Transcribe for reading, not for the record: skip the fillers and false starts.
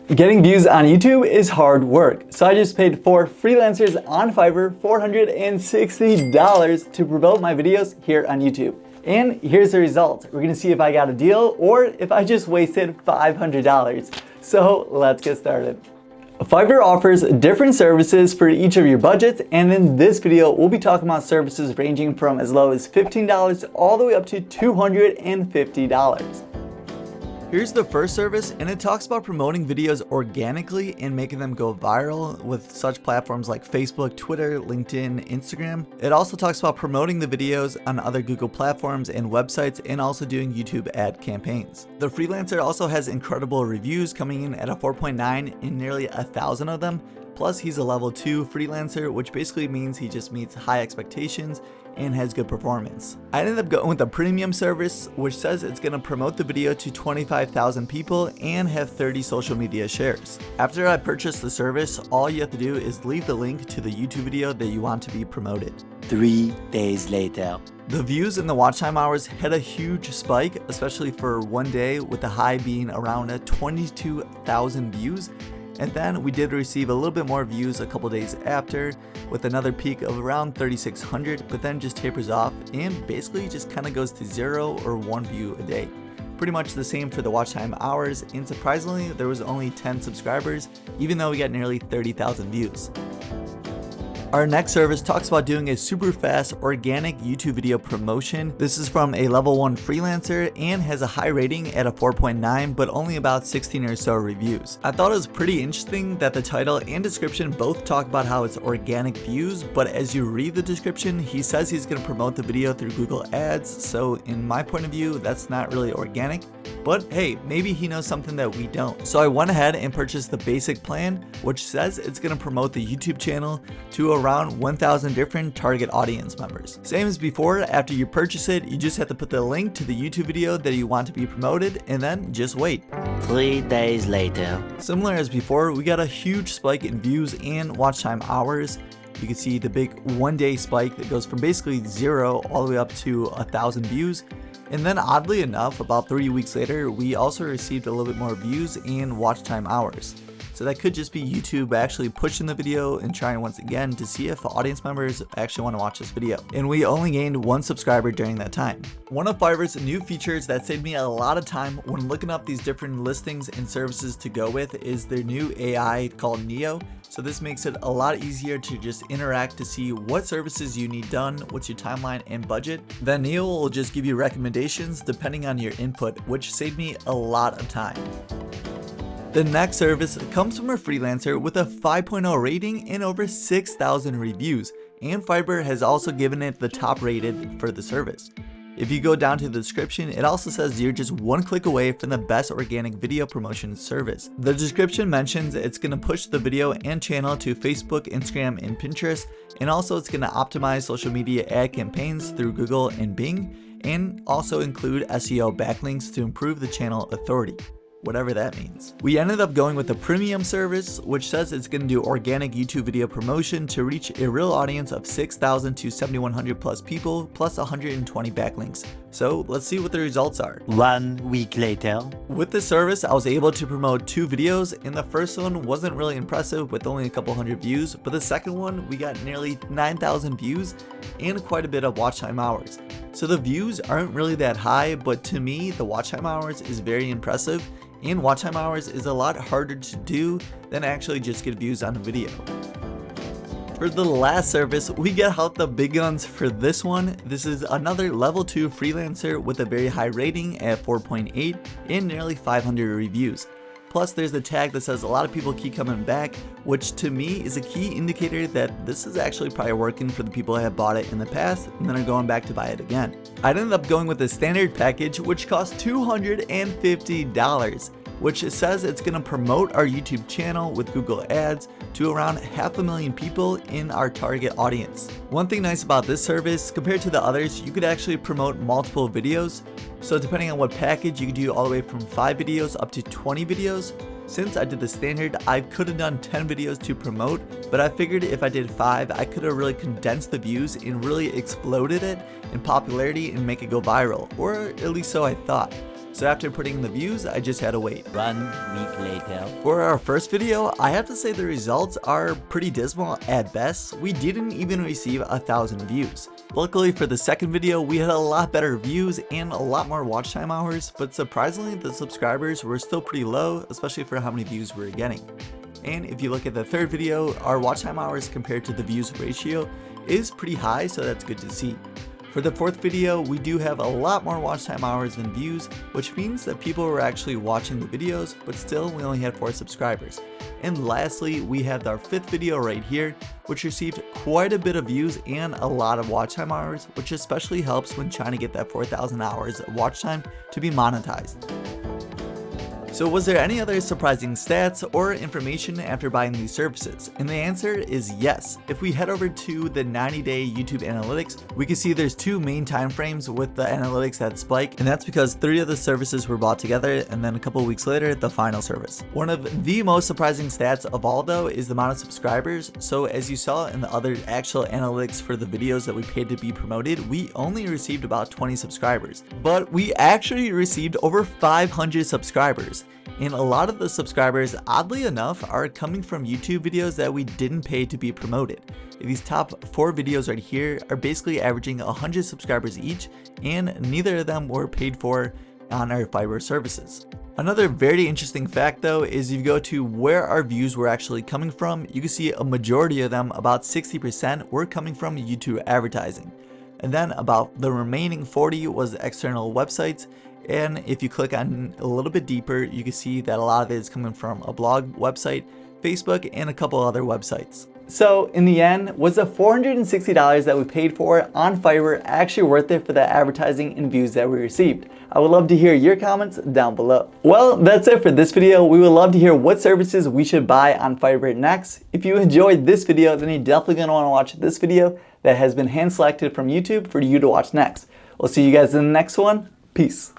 Getting views on YouTube is hard work, so I just paid 4 freelancers on Fiverr $460 to promote my videos here on YouTube. And here's the result. We're gonna see if I got a deal or if I just wasted $500. So let's get started. Fiverr offers different services for each of your budgets, and in this video we'll be talking about services ranging from as low as $15 all the way up to $250. Here's the first service, and it talks about promoting videos organically and making them go viral with such platforms like Facebook, Twitter, LinkedIn, Instagram. It also talks about promoting the videos on other Google platforms and websites, and also doing YouTube ad campaigns. The freelancer also has incredible reviews, coming in at a 4.9 in nearly 1,000 of them. Plus, he's a level 2 freelancer, which basically means he just meets high expectations and has good performance. I ended up going with the premium service, which says it's going to promote the video to 25,000 people and have 30 social media shares. After I purchased the service, all you have to do is leave the link to the YouTube video that you want to be promoted. 3 days later. The views and the watch time hours had a huge spike, especially for one day, with the high being around 22,000 views. And then we did receive a little bit more views a couple days after, with another peak of around 3,600, but then just tapers off and basically just kind of goes to 0 or 1 view a day. Pretty much the same for the watch time hours, and surprisingly there was only 10 subscribers, even though we got nearly 30,000 views. Our next service talks about doing a super fast organic YouTube video promotion. This is from a level 1 freelancer and has a high rating at a 4.9, but only about 16 or so reviews. I thought it was pretty interesting that the title and description both talk about how it's organic views, but as you read the description, he says he's going to promote the video through Google Ads. So in my point of view, that's not really organic. But hey, maybe he knows something that we don't. So I went ahead and purchased the basic plan, which says it's going to promote the YouTube channel to around 1,000 different target audience members. Same as before, after you purchase it, you just have to put the link to the YouTube video that you want to be promoted and then just wait. 3 days later. Similar as before, we got a huge spike in views and watch time hours. You can see the big one-day spike that goes from basically 0 all the way up to 1,000 views. And then oddly enough, about 3 weeks later, we also received a little bit more views and watch time hours. So that could just be YouTube actually pushing the video and trying once again to see if audience members actually want to watch this video. And we only gained 1 subscriber during that time. One of Fiverr's new features that saved me a lot of time when looking up these different listings and services to go with is their new AI called Neo. So this makes it a lot easier to just interact to see what services you need done, what's your timeline and budget. Then Neo will just give you recommendations depending on your input, which saved me a lot of time. The next service comes from a freelancer with a 5.0 rating and over 6,000 reviews, and Fiverr has also given it the top rated for the service. If you go down to the description, it also says you're just 1 click away from the best organic video promotion service. The description mentions it's going to push the video and channel to Facebook, Instagram, and Pinterest, and also it's going to optimize social media ad campaigns through Google and Bing, and also include SEO backlinks to improve the channel authority, whatever that means. We ended up going with the premium service, which says it's going to do organic YouTube video promotion to reach a real audience of 6,000 to 7,100 plus people, plus 120 backlinks. So let's see what the results are. 1 week later. With this service, I was able to promote 2 videos, and the first one wasn't really impressive with only a couple hundred views, but the second one, we got nearly 9,000 views and quite a bit of watch time hours. So the views aren't really that high, but to me, the watch time hours is very impressive. And watch time hours is a lot harder to do than actually just get views on a video. For the last service, we get out the big guns for this one. This is another level 2 freelancer with a very high rating at 4.8 and nearly 500 reviews. Plus there's the tag that says a lot of people keep coming back, which to me is a key indicator that this is actually probably working for the people that have bought it in the past and then are going back to buy it again. I ended up going with the standard package, which costs $250, which says it's going to promote our YouTube channel with Google Ads to around 500,000 people in our target audience. One thing nice about this service compared to the others, you could actually promote multiple videos. So depending on what package, you could do all the way from 5 videos up to 20 videos. Since I did the standard, I could have done 10 videos to promote, but I figured if I did 5, I could have really condensed the views and really exploded it in popularity and make it go viral, or at least so I thought. So after putting in the views, I just had to wait. 1 week later. For our first video, I have to say the results are pretty dismal at best. We didn't even receive 1,000 views. Luckily for the second video, we had a lot better views and a lot more watch time hours, but surprisingly the subscribers were still pretty low, especially for how many views we were getting. And if you look at the third video, our watch time hours compared to the views ratio is pretty high, so that's good to see. For the fourth video, we do have a lot more watch time hours than views, which means that people were actually watching the videos, but still we only had 4 subscribers. And lastly, we have our fifth video right here, which received quite a bit of views and a lot of watch time hours, which especially helps when trying to get that 4,000 hours of watch time to be monetized. So was there any other surprising stats or information after buying these services? And the answer is yes. If we head over to the 90-day YouTube analytics, we can see there's 2 main time frames with the analytics that spike, and that's because 3 of the services were bought together and then a couple weeks later the final service. One of the most surprising stats of all though is the amount of subscribers. So as you saw in the other actual analytics for the videos that we paid to be promoted, we only received about 20 subscribers, but we actually received over 500 subscribers. And a lot of the subscribers, oddly enough, are coming from YouTube videos that we didn't pay to be promoted. These top 4 videos right here are basically averaging 100 subscribers each, and neither of them were paid for on our Fiverr services. Another very interesting fact though is if you go to where our views were actually coming from, you can see a majority of them, about 60%, were coming from YouTube advertising. And then about the remaining 40 was external websites. And if you click on a little bit deeper, you can see that a lot of it is coming from a blog website, Facebook, and a couple other websites. So in the end, was the $460 that we paid for on Fiverr actually worth it for the advertising and views that we received? I would love to hear your comments down below. Well, that's it for this video. We would love to hear what services we should buy on Fiverr next. If you enjoyed this video, then you're definitely going to want to watch this video that has been hand selected from YouTube for you to watch next. We'll see you guys in the next one. Peace.